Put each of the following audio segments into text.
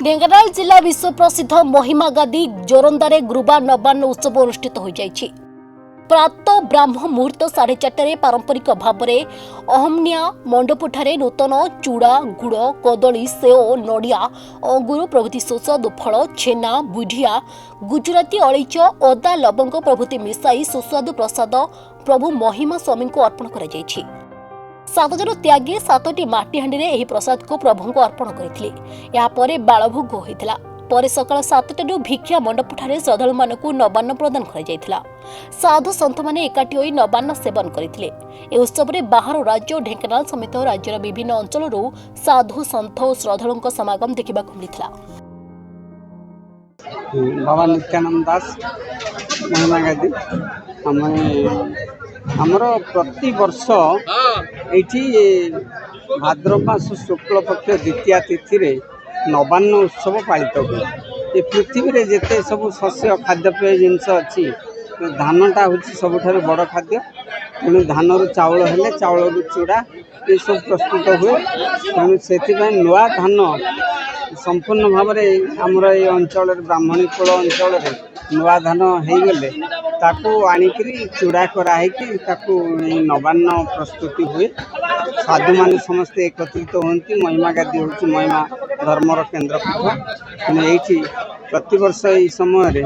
ढेंकानाल जिला विश्व प्रसिद्ध महिमा गादी जोरंदारे गुरुवार नवान्न उत्सव अनुष्ठित हो जाइछि। प्रात ब्राह्म मुहूर्त 4:30 पारंपरिक भाव में अहमनिया मंडपठारे नूतन चूड़ा गुड़ कदली सेओ नड़िया अंगुर प्रभृति सुस्वादु फल छेना बुढ़िया गुजराती अलैच अदा लवंग प्रभृति मिसाई सुस्वादु प्रसाद प्रभु महिमा स्वामी को अर्पण कर 7 जन त्यागी 7टी माटीहांडी एही प्रसाद को प्रभु को अर्पण करते बालभोग होता पर सकाल 7टारू भिक्षा मंडपठारे श्रद्धालु मानक नवान्न प्रदान कर साधु सन्थ माने एकाठी होई नवान्न सेवन करथिले। ए उत्सव में बाहर राज्य ढेंकानाल समेत राज्यर विभिन्न अंचल साधु सन्थ और श्रद्धालुंक समागम देखा मिलता। बाबा नित्यानंद दास महिमा गादी आमर प्रति वर्ष ये भाद्रव मास शुक्ल पक्ष द्वितीय तिथि रे नवान्न उत्सव पालित हुए। ये पृथ्वी रे जेते सब शस्य खाद्यपेय जिनस अच्छी धानटा हूँ सबुठार बड़ खाद्य तेणु धान चाउल हेले चाउल चूड़ा ये सब प्रस्तुत हुए। तेणु से नुआ धान संपूर्ण भाव में आमर ये अंचल ब्राह्मणी कूल अंचल नुआ धान हो गले ताकू आनिकी चूड़ा कराई नवान्न प्रस्तुति हुए। साधु मान समस्ते एकत्रित होती। महिमा गादी हूँ महिमा धर्मर केन्द्रपीठ तेणु ये प्रतिवर्ष यही समय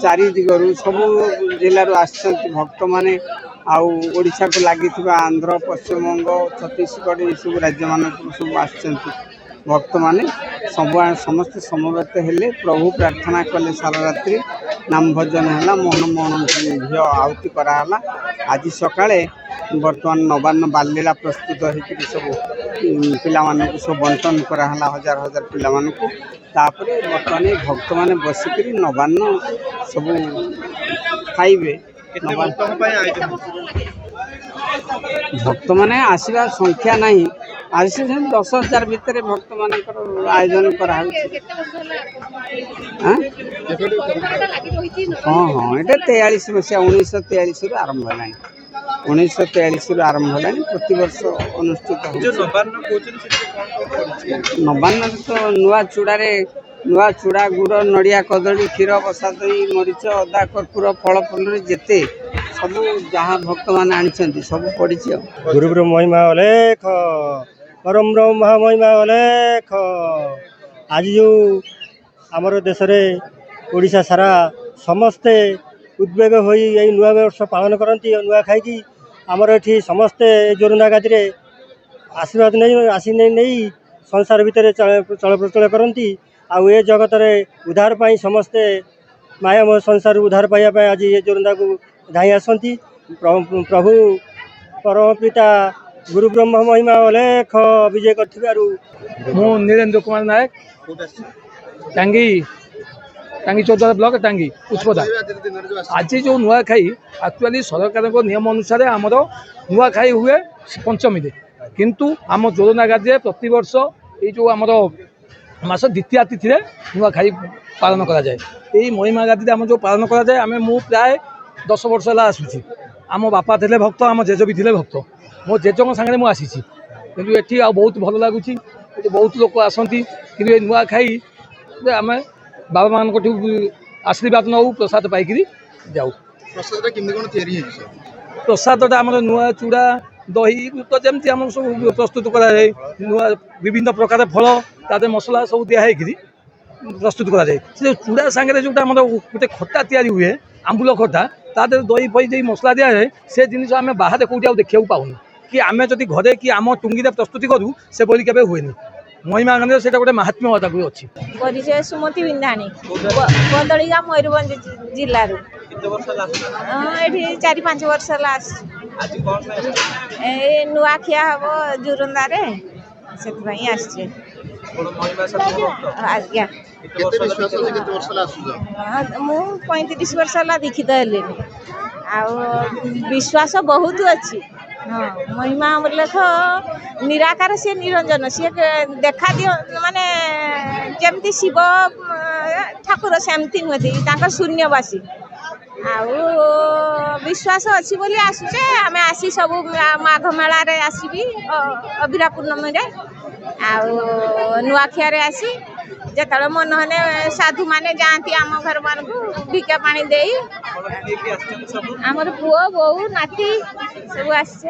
चारि दिगरू सबू जिलूर भक्त मैंने आशा को लगी आंध्र पश्चिमबंग छत्तीसगढ़ ये सब राज्य मान सब भक्त मैंने समस्ते समवेत हेले प्रभु प्रार्थना कले सारा रात्रि नाम भजन है मोहन मोहन झी आहुति कराला। आज सकाळे बर्तमान नवान्न बालीला प्रस्तुत हो सब पिला सब बंटन कराला हजार हजार पिला तापरे बर्तमान भक्त मैंने बसिक नवान्न सब खाइबे। भक्त मैंने आसवा संख्या नहीं आसी 10,000 भितर भक्त मान आयोजन कराई। हाँ हाँ ये 43 मसीहा 1943 आरंभ है 1943 आरंभ है प्रति वर्ष अनुष्ठित नवान्न तो नुआ चूड़ा गुड़ नड़िया कदली क्षीर बसा दही मरीच अदा कर्पूर फल फल जेते सब जहाँ भक्त मैंने आनी सब पड़ी। गुरु ब्रह्म महिमा अलेख परम ब्रह्म महिमा अलेख। आज जो आमर देश में ओडिशा सारा समस्ते उद्वेग हो नुआ वर्ष पालन करती नुआ खाई आमर ये समस्ते जोरंदा गादी रे आशीर्वाद नहीं संसार भितर चल प्रचल करती ए जगत रे उद्धार पाई समस्ते माया मोह संसार उद्धार पाइबा आज ये जोरंदा को धाई आसती। प्रभु परम पिता गुरु ब्रह्म महिमा अलेख विजय कर नीरेन्द्र कुमार नायक टांगी टांगी 14 ब्लॉक टांगी उच्चपदा। आज जो नुआखाई एक्चुअली सरकार नियम अनुसार आमर नुआखाई हुए पंचमी किंतु आम जोरंदा गादी प्रति वर्ष ये जो आमर मास द्वितीय तिथि नुआखाई पालन करा जाए। यही महिमा गादी आम जो पालन करा जाए आम मु प्राय 10 वर्ष है आसूँ। आम बापा थे भक्त आम जेज भी थे भक्त मो जेजों सागे मुझे कि ये बहुत भल लगुच बहुत लोक आसती कि नुआखाई आम बाबा मान आशीर्वाद नौ प्रसाद पाइक जाऊ। प्रसाद आम नुआ चूड़ा दही तो जमी आम सब प्रस्तुत कराए नुआ विभिन्न प्रकार फल तादे मसला सब दिखाई प्रस्तुत कराए। से चूड़ा सांगे जो गोटे खट्टा तैयारी हुए आंबुल खट्टा तादे दही फही मसला दिए से जिन आम बाहर कौटी देखा पाऊँ कि आम जदि घरे कि आम टुंगी प्रस्तुति करूँ से बोली केवे हुए महिमा गांधी से गोटे महात्म्य अच्छी। परिचय सुमति बिंधाणी बदलिया मयूरभंज जिलू ये 4-5 वर्ष नुआखिया हम जोरंदार से आज्ञा मु 35 वर्ष दीक्षित है विश्वास बहुत अच्छी। हाँ महिमा उल्लेख निराकार से निरंजन सी देखा दियो माने जमती शिव ठाकुर सेमती नुहति शून्यवासी विश्वास अच्छी बोली आसुचे आम आसी सब माघ मेला रे आसबी अबिरा पूर्णमी रे नुआखिया रे आसी ଯେତେବେଳେ ମନ ହେଲେ ସାଧୁମାନେ ଯାଆନ୍ତି ଆମ ଘରମାନଙ୍କୁ ଭିକ୍ଷା ପାଣି ଦେଇ। ଆମର ପୁଅ ବୋଉ ନାତି ସବୁ ଆସିছে।